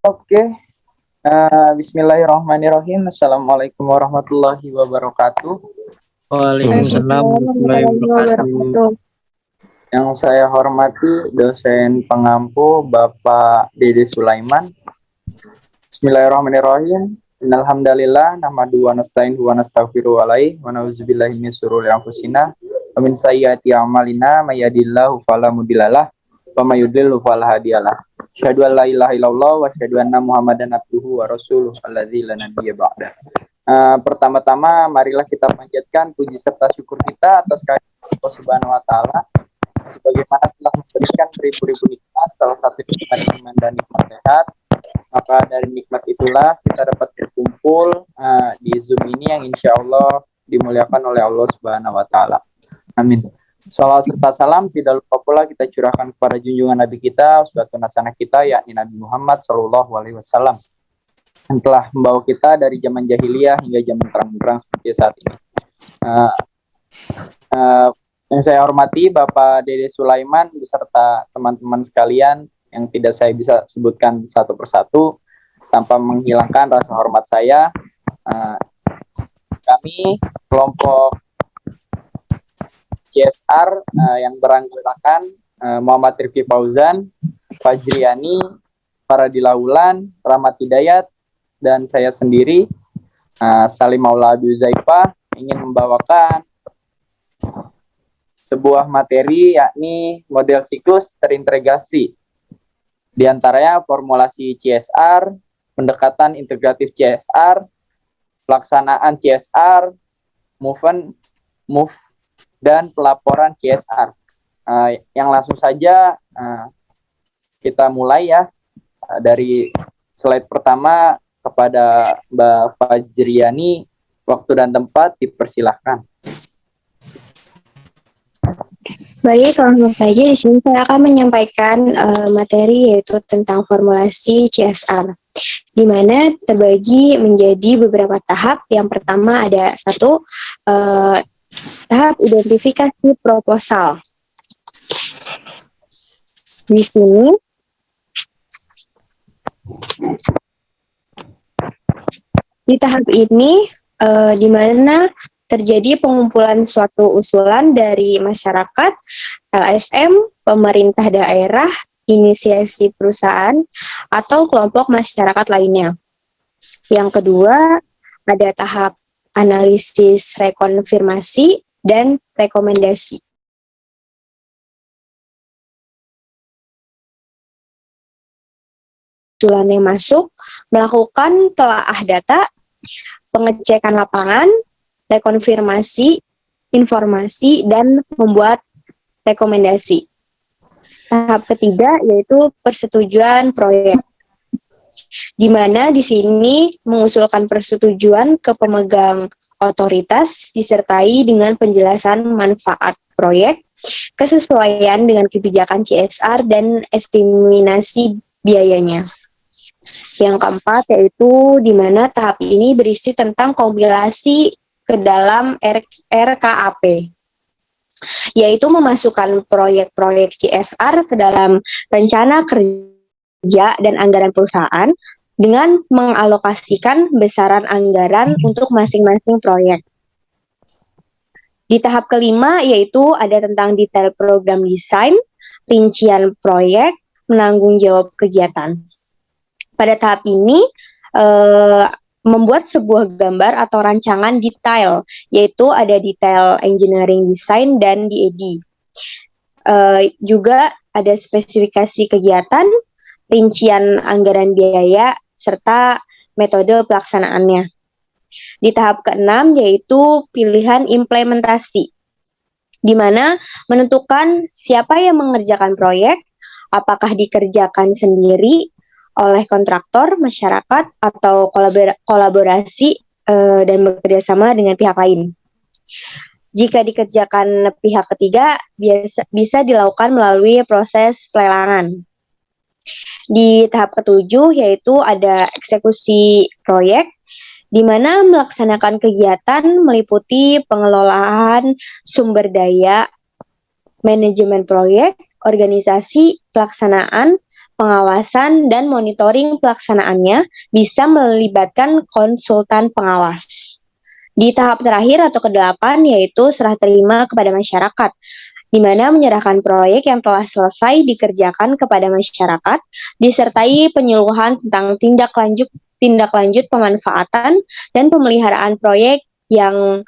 Oke, Bismillahirrahmanirrahim. Assalamualaikum warahmatullahi wabarakatuh. Waalaikumsalam warahmatullahi wabarakatuh. Yang saya hormati dosen pengampu Bapak Dede Sulaiman. Bismillahirrahmanirrahim. Innalhamdalillah nahmadu wa nasta'inuhu wa nastaghfiruhu wa na'udzubillahi min syururi anfusina wa min sayyiati a'malina may yahdihillahu fala mudhillalah wa may yudlil fala hadiyalah. Asyhadu an la ilaha illallah wa asyhadu anna Muhammadan abduhu wa rasuluh alladzi la nabiyya ba'da. Pertama-tama marilah kita panjatkan puji serta syukur kita atas kehadirat Allah Subhanahu wa taala sebagaimana telah memberikan beribu-ribu nikmat, salah satu nikmat iman dan nikmat sehat. Maka dari nikmat itulah kita dapat berkumpul di Zoom ini yang insya Allah dimuliakan oleh Allah Subhanahu wa taala. Amin. Salawat serta salam tidak lupa pula kita curahkan kepada junjungan Nabi kita, uswatun hasanah kita, yakni Nabi Muhammad Sallallahu Alaihi Wasallam, yang telah membawa kita dari zaman jahiliyah hingga zaman terang-terang seperti saat ini. Yang saya hormati Bapak Dede Sulaiman beserta teman-teman sekalian yang tidak saya bisa sebutkan satu persatu tanpa menghilangkan rasa hormat saya. Kami kelompok CSR yang beranggotakan Muhammad Rifki Fauzan, Fajriani, Faradila Wulan, Rahmat Hidayat, dan saya sendiri, Salim Maula Abi Zaifah, ingin membawakan sebuah materi yakni model siklus terintegrasi. Di antaranya formulasi CSR, pendekatan integratif CSR, pelaksanaan CSR, move, dan pelaporan CSR. Yang langsung saja kita mulai ya dari slide pertama kepada Mbak Fajriani. Waktu dan tempat dipersilahkan. Baik, langsung saja di sini saya akan menyampaikan materi yaitu tentang formulasi CSR, di mana terbagi menjadi beberapa tahap. Yang pertama ada satu tahap identifikasi proposal. Di sini di tahap ini di mana terjadi pengumpulan suatu usulan dari masyarakat, LSM, pemerintah daerah, inisiasi perusahaan, atau kelompok masyarakat lainnya. Yang kedua ada tahap analisis rekonfirmasi dan rekomendasi. Usulan yang masuk melakukan telaah data, pengecekan lapangan, rekonfirmasi, informasi, dan membuat rekomendasi. Tahap ketiga yaitu persetujuan proyek, di mana di sini mengusulkan persetujuan ke pemegang otoritas disertai dengan penjelasan manfaat proyek, kesesuaian dengan kebijakan CSR, dan estimasi biayanya. Yang keempat yaitu di mana tahap ini berisi tentang kompilasi ke dalam RKAP, yaitu memasukkan proyek-proyek CSR ke dalam rencana kerja dan anggaran perusahaan dengan mengalokasikan besaran anggaran untuk masing-masing proyek. Di tahap kelima yaitu ada tentang detail program desain, rincian proyek, menanggung jawab kegiatan. Pada tahap ini membuat sebuah gambar atau rancangan detail, yaitu ada detail engineering design dan DAD. Juga ada spesifikasi kegiatan, rincian anggaran biaya, serta metode pelaksanaannya. Di tahap keenam yaitu pilihan implementasi, di mana menentukan siapa yang mengerjakan proyek, apakah dikerjakan sendiri, oleh kontraktor, masyarakat, atau kolaborasi dan bekerjasama dengan pihak lain. Jika dikerjakan pihak ketiga, bisa dilakukan melalui proses pelelangan. Di tahap ketujuh yaitu ada eksekusi proyek, di mana melaksanakan kegiatan meliputi pengelolaan sumber daya, manajemen proyek, organisasi, pelaksanaan, pengawasan dan monitoring pelaksanaannya bisa melibatkan konsultan pengawas. Di tahap terakhir atau ke-8 yaitu serah terima kepada masyarakat, di mana menyerahkan proyek yang telah selesai dikerjakan kepada masyarakat, disertai penyuluhan tentang tindak lanjut pemanfaatan dan pemeliharaan proyek yang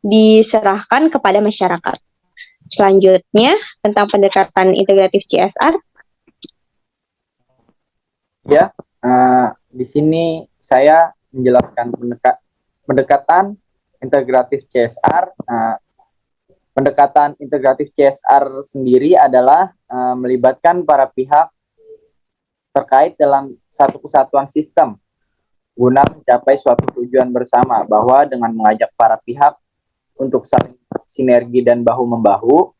diserahkan kepada masyarakat. Selanjutnya, tentang pendekatan integratif CSR. Ya, di sini saya menjelaskan pendekatan integratif CSR. Pendekatan integratif CSR sendiri adalah melibatkan para pihak terkait dalam satu kesatuan sistem guna mencapai suatu tujuan bersama, bahwa dengan mengajak para pihak untuk saling sinergi dan bahu-membahu,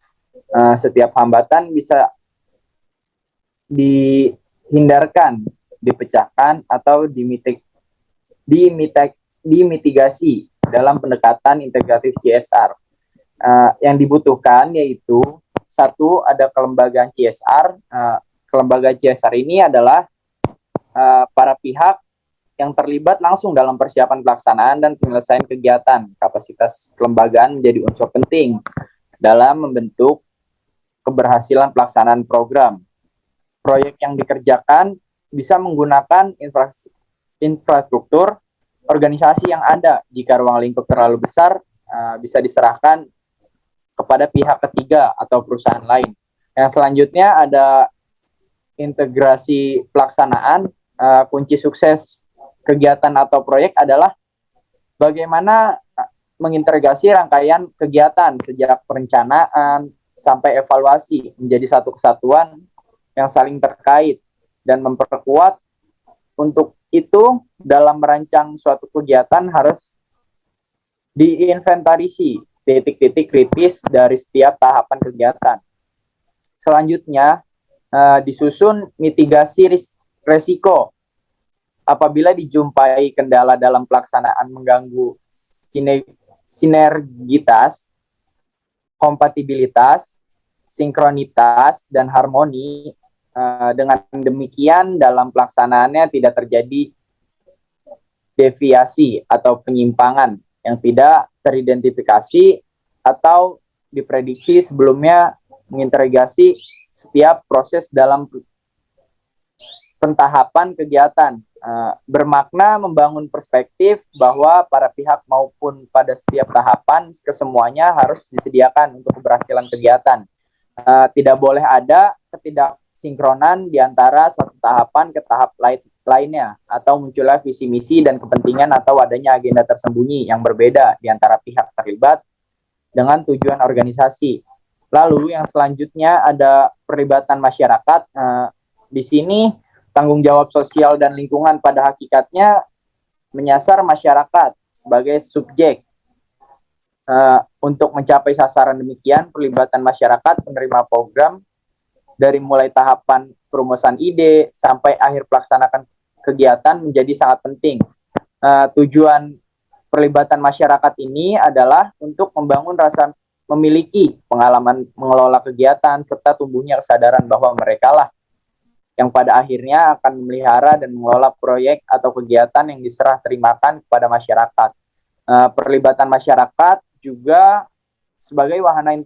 setiap hambatan bisa dihindarkan, dipecahkan, atau dimitigasi dalam pendekatan integratif CSR. Yang dibutuhkan yaitu satu, ada kelembagaan CSR. Kelembagaan CSR ini adalah para pihak yang terlibat langsung dalam persiapan pelaksanaan dan penyelesaian kegiatan. Kapasitas kelembagaan menjadi unsur penting dalam membentuk keberhasilan pelaksanaan program. Proyek yang dikerjakan bisa menggunakan infrastruktur organisasi yang ada. Jika ruang lingkup terlalu besar, bisa diserahkan kepada pihak ketiga atau perusahaan lain. Yang selanjutnya ada integrasi pelaksanaan. Kunci sukses kegiatan atau proyek adalah bagaimana mengintegrasi rangkaian kegiatan sejak perencanaan sampai evaluasi menjadi satu kesatuan yang saling terkait, dan memperkuat. Untuk itu, dalam merancang suatu kegiatan harus diinventarisasi titik-titik kritis dari setiap tahapan kegiatan. Selanjutnya, disusun mitigasi risiko. Apabila dijumpai kendala dalam pelaksanaan mengganggu sinergitas, kompatibilitas, sinkronitas, dan harmoni, dengan demikian dalam pelaksanaannya tidak terjadi deviasi atau penyimpangan yang tidak teridentifikasi atau diprediksi sebelumnya, mengintegrasi setiap proses dalam pentahapan kegiatan. Bermakna membangun perspektif bahwa para pihak maupun pada setiap tahapan kesemuanya harus disediakan untuk keberhasilan kegiatan. Tidak boleh ada ketidaksinkronan di antara satu tahapan ke tahap lainnya, atau munculnya visi misi dan kepentingan atau adanya agenda tersembunyi yang berbeda di antara pihak terlibat dengan tujuan organisasi. Lalu yang selanjutnya ada perlibatan masyarakat. Di sini tanggung jawab sosial dan lingkungan pada hakikatnya menyasar masyarakat sebagai subjek. Untuk mencapai sasaran demikian, perlibatan masyarakat penerima program dari mulai tahapan perumusan ide sampai akhir pelaksanakan kegiatan menjadi sangat penting. Tujuan perlibatan masyarakat ini adalah untuk membangun rasa memiliki pengalaman mengelola kegiatan serta tumbuhnya kesadaran bahwa mereka lah yang pada akhirnya akan memelihara dan mengelola proyek atau kegiatan yang diserah terimakan kepada masyarakat. Perlibatan masyarakat juga sebagai wahana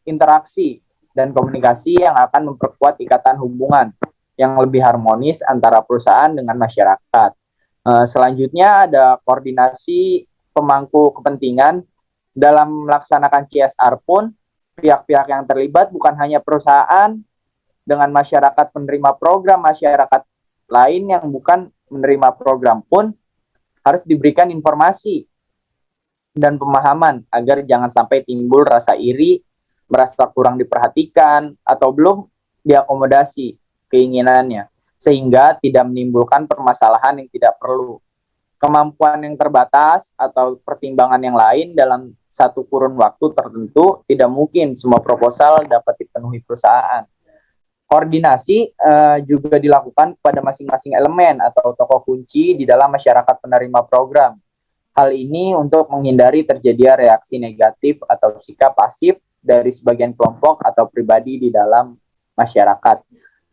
interaksi dan komunikasi yang akan memperkuat ikatan hubungan yang lebih harmonis antara perusahaan dengan masyarakat. Selanjutnya ada koordinasi pemangku kepentingan. Dalam melaksanakan CSR pun, pihak-pihak yang terlibat bukan hanya perusahaan dengan masyarakat penerima program, masyarakat lain yang bukan menerima program pun harus diberikan informasi dan pemahaman agar jangan sampai timbul rasa iri, merasa kurang diperhatikan, atau belum diakomodasi keinginannya, sehingga tidak menimbulkan permasalahan yang tidak perlu. Kemampuan yang terbatas atau pertimbangan yang lain dalam satu kurun waktu tertentu, tidak mungkin semua proposal dapat dipenuhi perusahaan. Koordinasi juga dilakukan pada masing-masing elemen atau tokoh kunci di dalam masyarakat penerima program. Hal ini untuk menghindari terjadinya reaksi negatif atau sikap pasif dari sebagian kelompok atau pribadi di dalam masyarakat.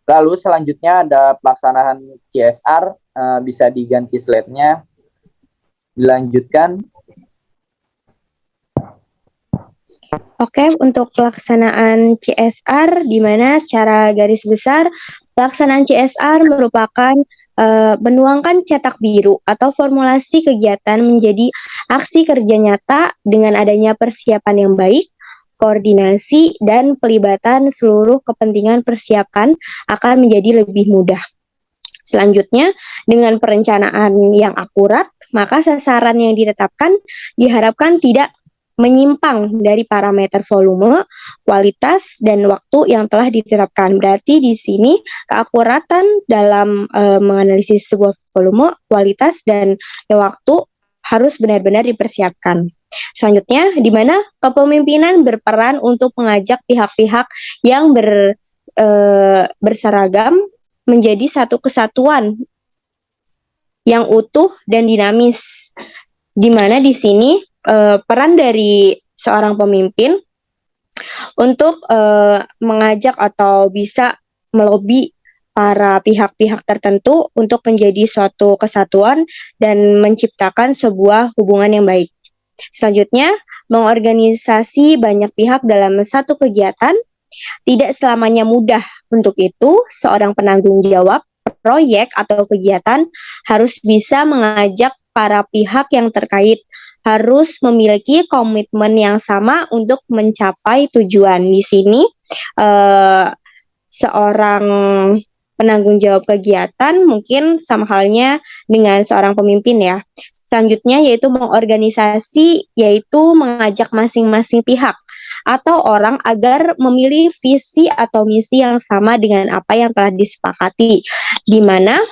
Lalu selanjutnya ada pelaksanaan CSR, bisa diganti slide-nya, dilanjutkan. Oke, untuk pelaksanaan CSR, di mana secara garis besar pelaksanaan CSR merupakan menuangkan cetak biru atau formulasi kegiatan menjadi aksi kerja nyata dengan adanya persiapan yang baik, koordinasi, dan pelibatan seluruh kepentingan persiapan akan menjadi lebih mudah. Selanjutnya, dengan perencanaan yang akurat, maka sasaran yang ditetapkan diharapkan tidak menyimpang dari parameter volume, kualitas, dan waktu yang telah ditetapkan. Berarti di sini keakuratan dalam menganalisis sebuah volume, kualitas, dan waktu harus benar-benar dipersiapkan. Selanjutnya, di mana kepemimpinan berperan untuk mengajak pihak-pihak yang berseragam menjadi satu kesatuan yang utuh dan dinamis. Di mana di sini peran dari seorang pemimpin untuk mengajak atau bisa melobi para pihak-pihak tertentu untuk menjadi suatu kesatuan dan menciptakan sebuah hubungan yang baik. Selanjutnya, mengorganisasi banyak pihak dalam satu kegiatan tidak selamanya mudah. Untuk itu, seorang penanggung jawab proyek atau kegiatan harus bisa mengajak para pihak yang terkait, harus memiliki komitmen yang sama untuk mencapai tujuan. Di sini seorang penanggung jawab kegiatan mungkin sama halnya dengan seorang pemimpin ya. Selanjutnya yaitu mengorganisasi, yaitu mengajak masing-masing pihak atau orang agar memilih visi atau misi yang sama dengan apa yang telah disepakati, di mana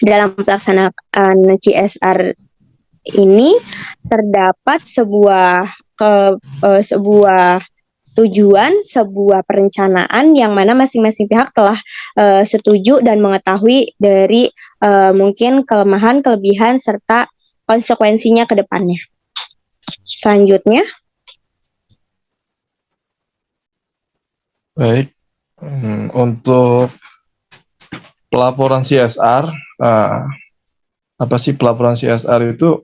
dalam pelaksanaan CSR ini terdapat sebuah tujuan, sebuah perencanaan yang mana masing-masing pihak telah setuju dan mengetahui dari mungkin kelemahan, kelebihan, serta konsekuensinya ke depannya. Selanjutnya. Baik, untuk pelaporan CSR, apa sih pelaporan CSR itu?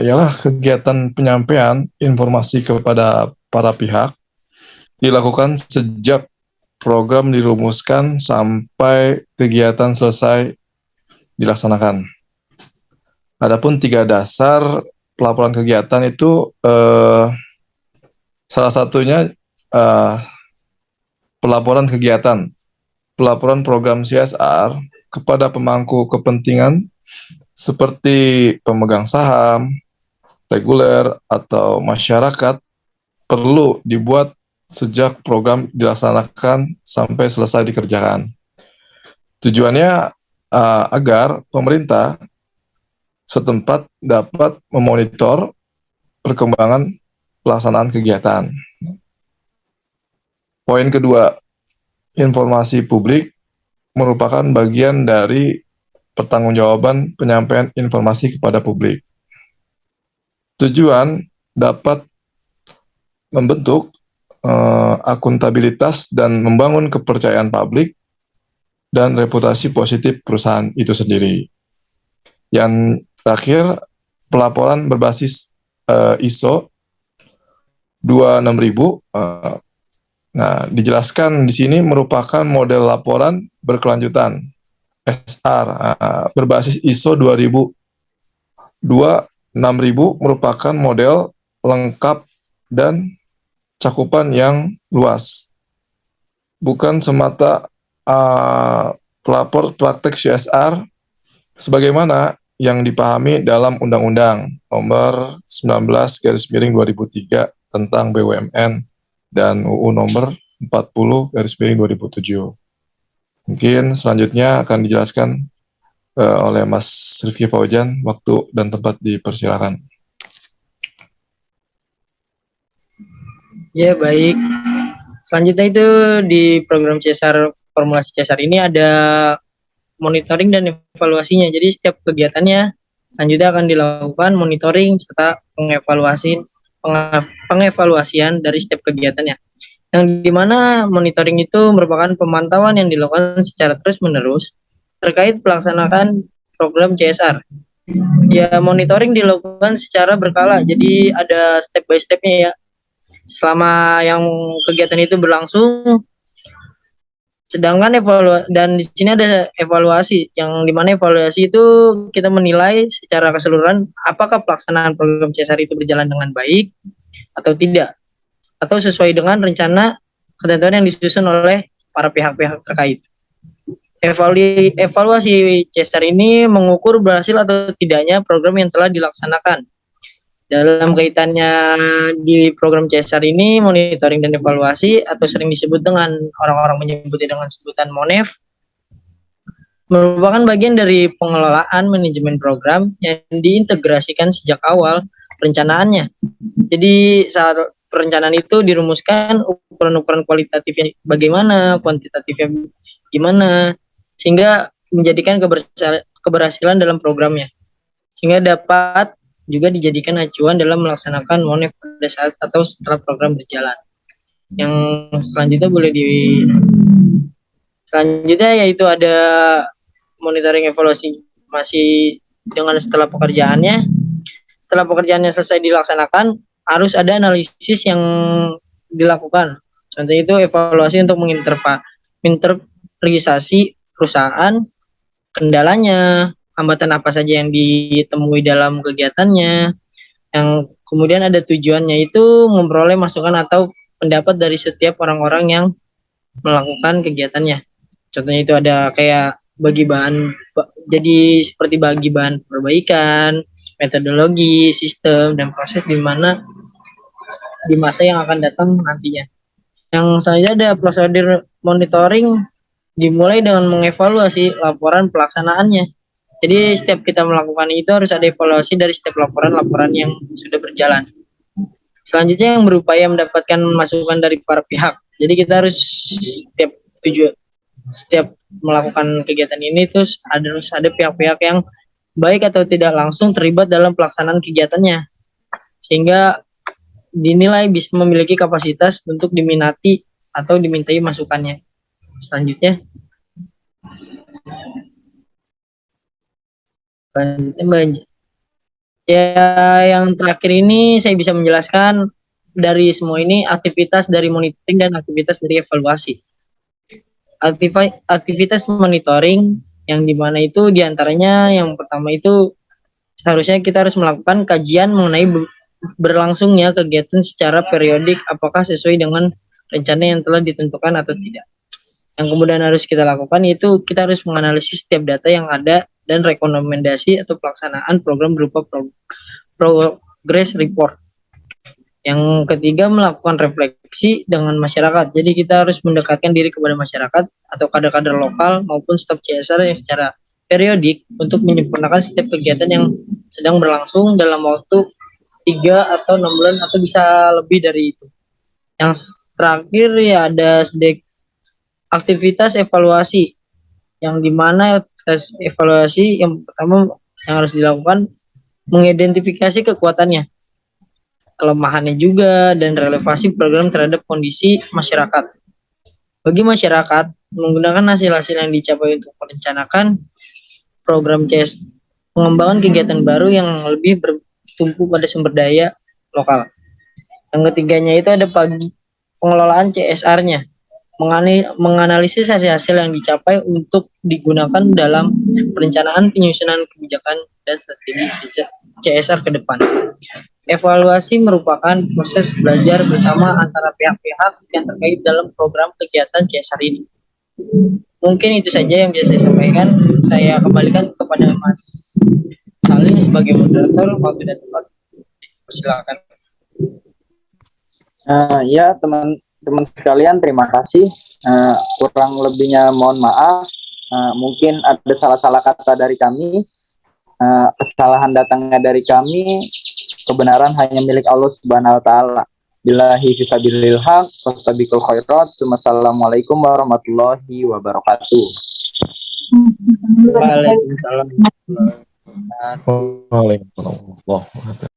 Ialah kegiatan penyampaian informasi kepada para pihak dilakukan sejak program dirumuskan sampai kegiatan selesai dilaksanakan. Adapun 3 dasar pelaporan kegiatan itu salah satunya pelaporan kegiatan, pelaporan program CSR kepada pemangku kepentingan seperti pemegang saham, reguler, atau masyarakat perlu dibuat sejak program dilaksanakan sampai selesai dikerjakan. Tujuannya agar pemerintah setempat dapat memonitor perkembangan pelaksanaan kegiatan. Poin kedua, informasi publik merupakan bagian dari pertanggungjawaban penyampaian informasi kepada publik. Tujuan dapat membentuk akuntabilitas dan membangun kepercayaan publik dan reputasi positif perusahaan itu sendiri. Yang terakhir, pelaporan berbasis ISO 26000. Nah, dijelaskan di sini merupakan model laporan berkelanjutan SR berbasis ISO 26000 merupakan model lengkap dan cakupan yang luas. Bukan semata pelapor praktek CSR sebagaimana yang dipahami dalam Undang-Undang Nomor 19/2003 tentang BUMN dan UU Nomor 40/2007. Mungkin selanjutnya akan dijelaskan oleh Mas Rifki Faujan. Waktu dan tempat dipersilakan. Ya, baik. Selanjutnya itu di program CSR, formulasi CSR ini ada monitoring dan evaluasinya. Jadi setiap kegiatannya selanjutnya akan dilakukan monitoring serta pengevaluasian dari setiap kegiatannya. yang dimana monitoring itu merupakan pemantauan yang dilakukan secara terus-menerus terkait pelaksanaan program CSR. Ya, monitoring dilakukan secara berkala, jadi ada step by stepnya ya. Selama yang kegiatan itu berlangsung, sedangkan dan di sini ada evaluasi, yang dimana evaluasi itu kita menilai secara keseluruhan apakah pelaksanaan program CSR itu berjalan dengan baik atau tidak, atau sesuai dengan rencana ketentuan yang disusun oleh para pihak-pihak terkait. Evaluasi CSR ini mengukur berhasil atau tidaknya program yang telah dilaksanakan. Dalam kaitannya di program CSR ini, monitoring dan evaluasi atau sering disebut dengan orang-orang menyebutnya dengan sebutan MONEF, merupakan bagian dari pengelolaan manajemen program yang diintegrasikan sejak awal perencanaannya. Jadi saat perencanaan itu dirumuskan ukuran-ukuran kualitatifnya bagaimana, kuantitatifnya gimana, sehingga menjadikan keberhasilan dalam programnya, sehingga dapat juga dijadikan acuan dalam melaksanakan MONEF pada saat atau setelah program berjalan. Yang selanjutnya yaitu ada monitoring evaluasi masih dengan setelah pekerjaannya. Setelah pekerjaannya selesai dilaksanakan, harus ada analisis yang dilakukan. Contohnya itu evaluasi untuk menginterpretasi perusahaan, kendalanya, hambatan apa saja yang ditemui dalam kegiatannya. Yang kemudian ada tujuannya itu memperoleh masukan atau pendapat dari setiap orang-orang yang melakukan kegiatannya. Contohnya itu ada kayak seperti bagi bahan perbaikan, metodologi, sistem, dan proses di masa yang akan datang nantinya. Yang selanjutnya ada prosedur monitoring, dimulai dengan mengevaluasi laporan pelaksanaannya. Jadi setiap kita melakukan itu harus ada evaluasi dari setiap laporan-laporan yang sudah berjalan. Selanjutnya yang berupaya mendapatkan masukan dari para pihak. Jadi kita harus setiap melakukan kegiatan ini terus harus ada pihak-pihak yang baik atau tidak langsung terlibat dalam pelaksanaan kegiatannya, sehingga dinilai bisa memiliki kapasitas untuk diminati atau dimintai masukannya. Selanjutnya ya, yang terakhir ini saya bisa menjelaskan dari semua ini aktivitas dari monitoring dan aktivitas dari evaluasi. Aktivitas monitoring yang dimana itu diantaranya yang pertama itu seharusnya kita harus melakukan kajian mengenai berlangsungnya kegiatan secara periodik apakah sesuai dengan rencana yang telah ditentukan atau tidak. Yang kemudian harus kita lakukan yaitu kita harus menganalisis setiap data yang ada dan rekomendasi atau pelaksanaan program berupa progress report. Yang ketiga melakukan refleksi dengan masyarakat. Jadi kita harus mendekatkan diri kepada masyarakat atau kader-kader lokal maupun staf CSR yang secara periodik untuk menyempurnakan setiap kegiatan yang sedang berlangsung dalam waktu 3 atau 6 bulan atau bisa lebih dari itu. Yang terakhir ya ada aktivitas evaluasi, yang dimana evaluasi yang pertama yang harus dilakukan mengidentifikasi kekuatannya, kelemahannya juga, dan relevansi program terhadap kondisi masyarakat. Bagi masyarakat, menggunakan hasil-hasil yang dicapai untuk merencanakan program CS, pengembangan kegiatan baru yang lebih bertumpu pada sumber daya lokal. Yang ketiganya itu ada pengelolaan CSR-nya, menganalisis hasil-hasil yang dicapai untuk digunakan dalam perencanaan penyusunan kebijakan dan strategi CSR ke depan. Evaluasi merupakan proses belajar bersama antara pihak-pihak yang terkait dalam program kegiatan CSR ini. Mungkin itu saja yang bisa saya sampaikan. Saya kembalikan kepada Mas Salim sebagai moderator. Waktu dan tempat, persilakan. Ya teman-teman sekalian, terima kasih. Kurang lebihnya mohon maaf. Mungkin ada salah-salah kata dari kami. Kesalahan datangnya dari kami. Kebenaran hanya milik Allah Subhanahu wa taala. Billahi fisabilil haq, wastabiqul khairat. Wassalamualaikum warahmatullahi wabarakatuh. Waalaikumsalam. Waalaikumsalam.